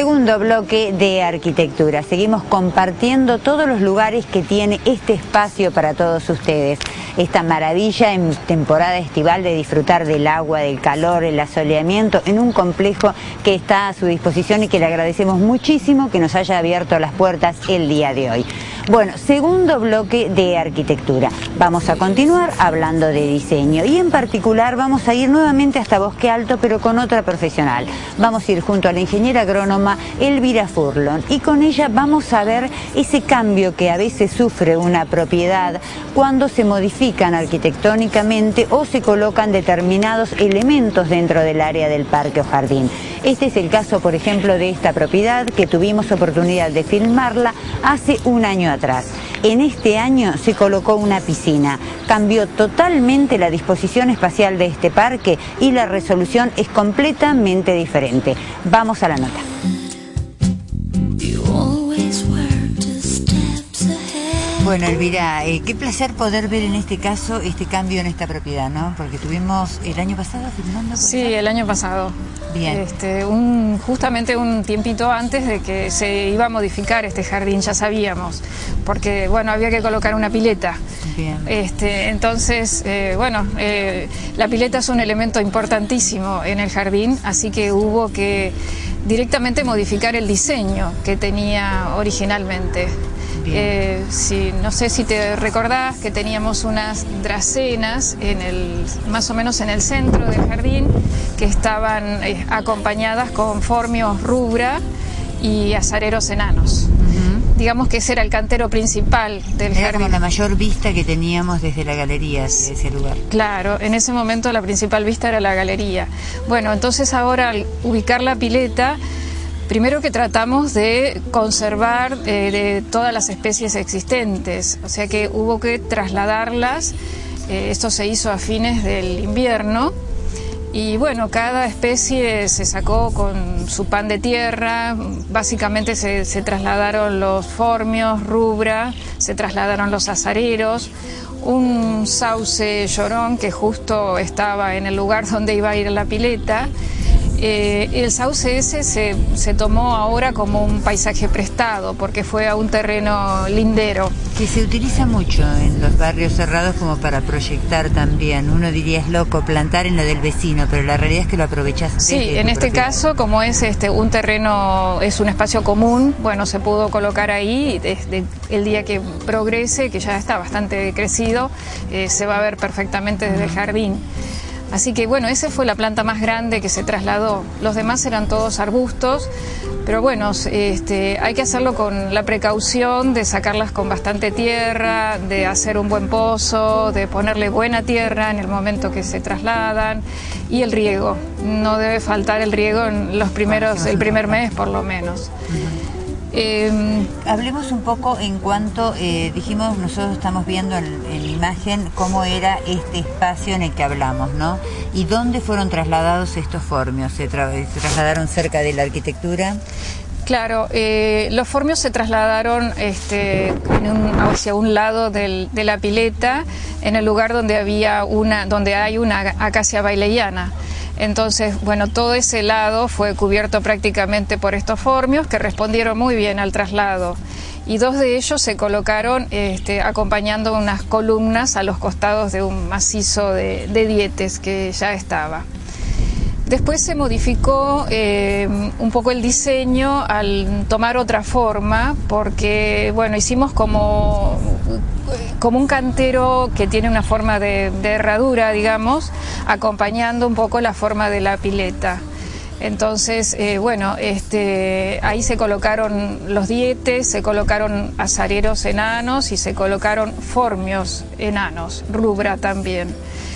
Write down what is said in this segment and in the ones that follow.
Segundo bloque de arquitectura. Seguimos compartiendo todos los lugares que tiene este espacio para todos ustedes. Esta maravilla en temporada estival de disfrutar del agua, del calor, el asoleamiento en un complejo que está a su disposición y que le agradecemos muchísimo que nos haya abierto las puertas el día de hoy. Bueno, segundo bloque de arquitectura. Vamos a continuar hablando de diseño y en particular vamos a ir nuevamente hasta Bosque Alto, pero con otra profesional. Vamos a ir junto a la ingeniera agrónoma Elvira Furlon y con ella vamos a ver ese cambio que a veces sufre una propiedad cuando se modifican arquitectónicamente o se colocan determinados elementos dentro del área del parque o jardín. Este es el caso, por ejemplo, de esta propiedad que tuvimos oportunidad de filmarla hace un año atrás. En este año se colocó una piscina, cambió totalmente la disposición espacial de este parque y la resolución es completamente diferente. Vamos a la nota. Bueno, Elvira, qué placer poder ver en este caso este cambio en esta propiedad, ¿no? Porque tuvimos el año pasado filmando. Sí, el año pasado. Bien. Justamente un tiempito antes de que se iba a modificar este jardín, ya sabíamos, porque bueno, había que colocar una pileta. Bien. Entonces, la pileta es un elemento importantísimo en el jardín, así que hubo que directamente modificar el diseño que tenía originalmente. No sé si te recordás que teníamos unas dracenas más o menos en el centro del jardín que estaban acompañadas con formios rubra y azareros enanos. Digamos que ese era el cantero principal del jardín. Era como la mayor vista que teníamos desde la galería de ese lugar. Claro, en ese momento la principal vista era la galería. Bueno, entonces ahora al ubicar la pileta, primero que tratamos de conservar de todas las especies existentes, o sea que hubo que trasladarlas, esto se hizo a fines del invierno y bueno, cada especie se sacó con su pan de tierra, básicamente se trasladaron los formios, rubra, se trasladaron los azareros, un sauce llorón que justo estaba en el lugar donde iba a ir la pileta. El sauce ese se tomó ahora como un paisaje prestado porque fue a un terreno lindero. Que se utiliza mucho en los barrios cerrados como para proyectar también. Uno diría es loco plantar en lo del vecino, pero la realidad es que lo aprovechás. Sí, en este caso, como es un terreno, es un espacio común, bueno, se pudo colocar ahí desde el día que progrese, que ya está bastante crecido, se va a ver perfectamente desde el jardín. Así que bueno, esa fue la planta más grande que se trasladó. Los demás eran todos arbustos, pero bueno, hay que hacerlo con la precaución de sacarlas con bastante tierra, de hacer un buen pozo, de ponerle buena tierra en el momento que se trasladan y el riego. No debe faltar el riego en el primer mes por lo menos. Hablemos un poco en cuanto, dijimos, nosotros estamos viendo en imagen cómo era este espacio en el que hablamos, ¿no? ¿Y dónde fueron trasladados estos formios? ¿Se trasladaron cerca de la arquitectura? Claro, los formios se trasladaron hacia un lado de la pileta, en el lugar donde hay una acacia baileyana. Entonces, bueno, todo ese lado fue cubierto prácticamente por estos formios que respondieron muy bien al traslado. Y dos de ellos se colocaron acompañando unas columnas a los costados de un macizo de dietes que ya estaba. Después se modificó un poco el diseño al tomar otra forma, porque bueno, hicimos como un cantero que tiene una forma de herradura, digamos, acompañando un poco la forma de la pileta. Entonces, ahí se colocaron los dietes, se colocaron azareros enanos y se colocaron formios enanos, rubra también.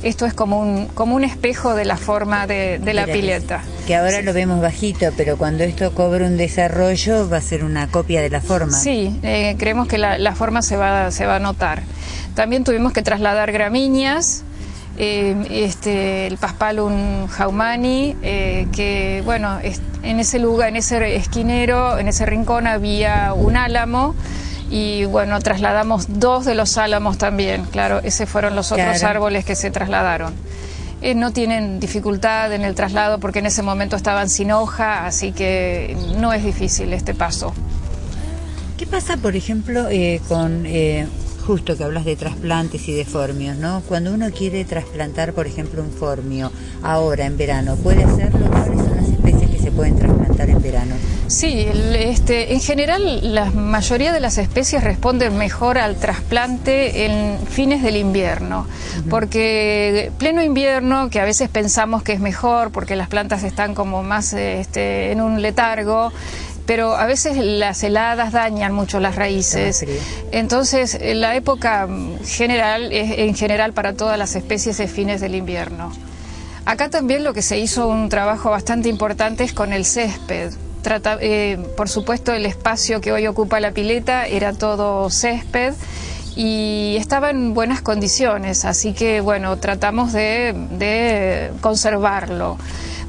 Esto es como un espejo de la forma de la pileta. Que ahora lo vemos bajito, pero cuando esto cobre un desarrollo va a ser una copia de la forma. Sí, creemos que la forma se va a notar. También tuvimos que trasladar gramíneas, el Paspalum jaumani, que bueno, en ese lugar, en ese esquinero, en ese rincón había un álamo. Y bueno, trasladamos dos de los álamos también, claro, esos fueron los otros árboles que se trasladaron. no tienen dificultad en el traslado porque en ese momento estaban sin hoja, así que no es difícil este paso. ¿Qué pasa, por ejemplo, con justo que hablas de trasplantes y de formios, ¿no? Cuando uno quiere trasplantar, por ejemplo, un formio ahora en verano, ¿puede hacerlo? ¿Cuáles son las especies que se pueden trasplantar en verano? Sí, en general la mayoría de las especies responden mejor al trasplante en fines del invierno, porque pleno invierno, que a veces pensamos que es mejor porque las plantas están como más en un letargo, pero a veces las heladas dañan mucho las raíces. Entonces la época general es en general para todas las especies es fines del invierno. Acá también lo que se hizo un trabajo bastante importante es con el césped. Por supuesto, el espacio que hoy ocupa la pileta era todo césped y estaba en buenas condiciones, así que bueno, tratamos de conservarlo,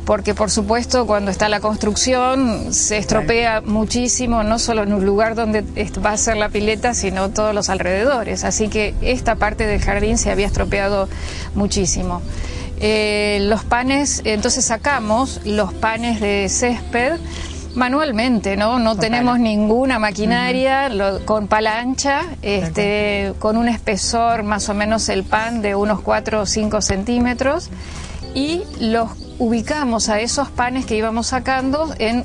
porque por supuesto cuando está la construcción se estropea muchísimo, no solo en un lugar donde va a ser la pileta, sino todos los alrededores, así que esta parte del jardín se había estropeado muchísimo. Los panes, entonces sacamos los panes de césped manualmente, no tenemos ninguna maquinaria, con pala ancha, con un espesor más o menos el pan de unos 4 o 5 centímetros, y los ubicamos a esos panes que íbamos sacando en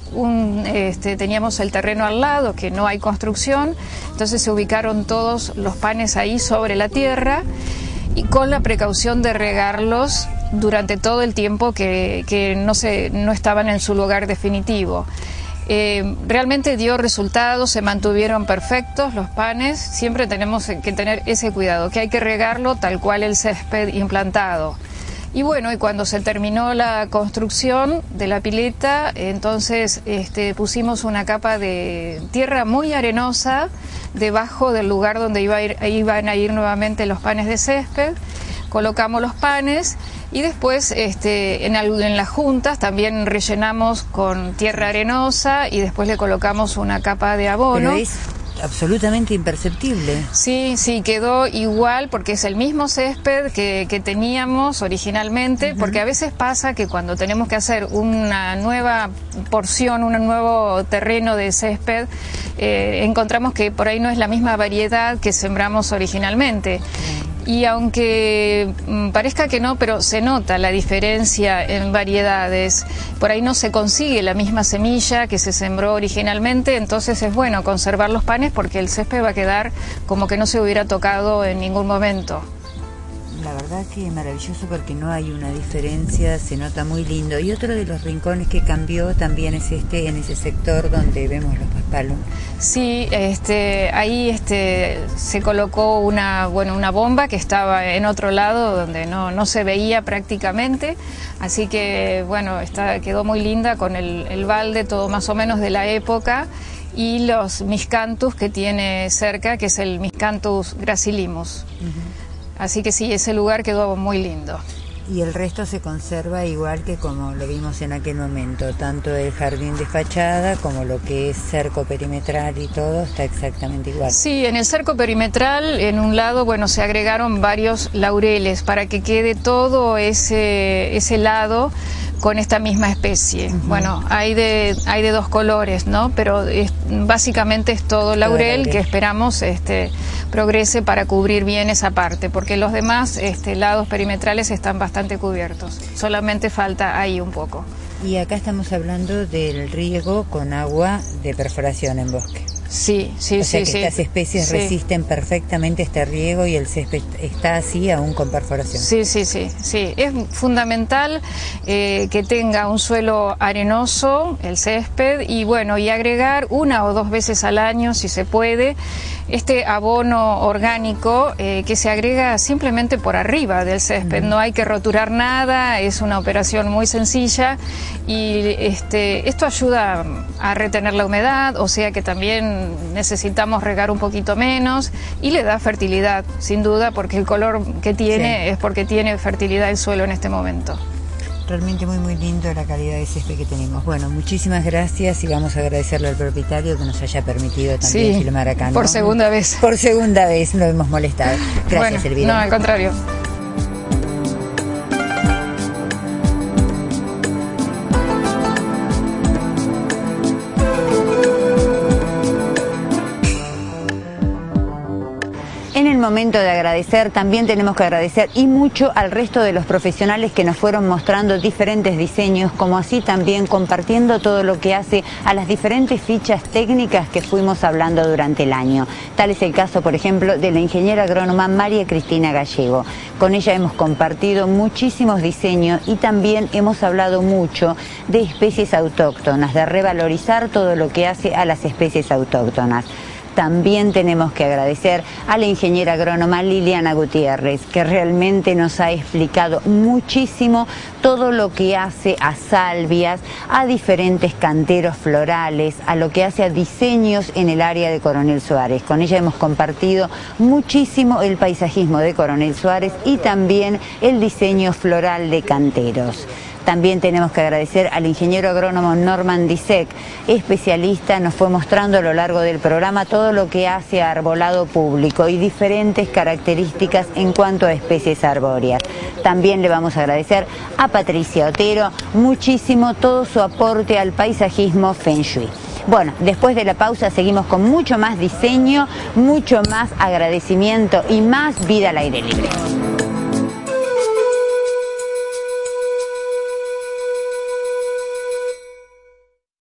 teníamos el terreno al lado, que no hay construcción, entonces se ubicaron todos los panes ahí sobre la tierra, y con la precaución de regarlos durante todo el tiempo que no estaban en su lugar definitivo. Realmente dio resultados, se mantuvieron perfectos los panes. Siempre tenemos que tener ese cuidado, que hay que regarlo tal cual el césped implantado. Y bueno, y cuando se terminó la construcción de la pileta, entonces pusimos una capa de tierra muy arenosa debajo del lugar donde iban a ir nuevamente los panes de césped. Colocamos los panes y después en las juntas también rellenamos con tierra arenosa y después le colocamos una capa de abono. Pero es absolutamente imperceptible. Sí, quedó igual porque es el mismo césped que teníamos originalmente, porque a veces pasa que cuando tenemos que hacer una nueva porción, un nuevo terreno de césped, encontramos que por ahí no es la misma variedad que sembramos originalmente. Y aunque parezca que no, pero se nota la diferencia en variedades. Por ahí no se consigue la misma semilla que se sembró originalmente, entonces es bueno conservar los panes porque el césped va a quedar como que no se hubiera tocado en ningún momento. La verdad que es maravilloso porque no hay una diferencia, se nota muy lindo. Y otro de los rincones que cambió también es en ese sector donde vemos los paspalum. Sí, ahí se colocó una bomba que estaba en otro lado donde no se veía prácticamente, así que bueno, quedó muy linda con el balde todo más o menos de la época y los miscanthus que tiene cerca, que es el Miscanthus gracilimus. Así que sí, ese lugar quedó muy lindo. Y el resto se conserva igual que como lo vimos en aquel momento, tanto el jardín de fachada como lo que es cerco perimetral y todo está exactamente igual. Sí, en el cerco perimetral, en un lado, bueno, se agregaron varios laureles para que quede todo ese lado con esta misma especie. Bueno, hay de dos colores, ¿no? Pero básicamente es todo laurel que esperamos progrese para cubrir bien esa parte, porque los demás lados perimetrales están bastante cubiertos. Solamente falta ahí un poco. Y acá estamos hablando del riego con agua de perforación en bosque. Sí. Estas especies resisten perfectamente este riego y el césped está así aún con perforación. Sí. Es fundamental que tenga un suelo arenoso, el césped, y bueno, y agregar 1 o 2 veces al año, si se puede, este abono orgánico que se agrega simplemente por arriba del césped. No hay que roturar nada, es una operación muy sencilla y esto ayuda a retener la humedad, o sea que también necesitamos regar un poquito menos y le da fertilidad, sin duda, porque el color que tiene es porque tiene fertilidad el suelo en este momento. Realmente muy lindo la calidad de césped que tenemos. Bueno, muchísimas gracias y vamos a agradecerle al propietario que nos haya permitido también filmar acá, ¿no? Por segunda vez. Por segunda vez lo hemos molestado. Gracias, Elvira. No, al contrario. momento de agradecer, también tenemos que agradecer y mucho al resto de los profesionales que nos fueron mostrando diferentes diseños, como así también compartiendo todo lo que hace a las diferentes fichas técnicas que fuimos hablando durante el año. Tal es el caso, por ejemplo, de la ingeniera agrónoma María Cristina Gallego. Con ella hemos compartido muchísimos diseños y también hemos hablado mucho de especies autóctonas, de revalorizar todo lo que hace a las especies autóctonas. También tenemos que agradecer a la ingeniera agrónoma Liliana Gutiérrez, que realmente nos ha explicado muchísimo todo lo que hace a salvias, a diferentes canteros florales, a lo que hace a diseños en el área de Coronel Suárez. Con ella hemos compartido muchísimo el paisajismo de Coronel Suárez y también el diseño floral de canteros. También tenemos que agradecer al ingeniero agrónomo Norman Disek, especialista, nos fue mostrando a lo largo del programa todo lo que hace a arbolado público y diferentes características en cuanto a especies arbóreas. También le vamos a agradecer a Patricia Otero muchísimo todo su aporte al paisajismo Feng Shui. Bueno, después de la pausa seguimos con mucho más diseño, mucho más agradecimiento y más vida al aire libre.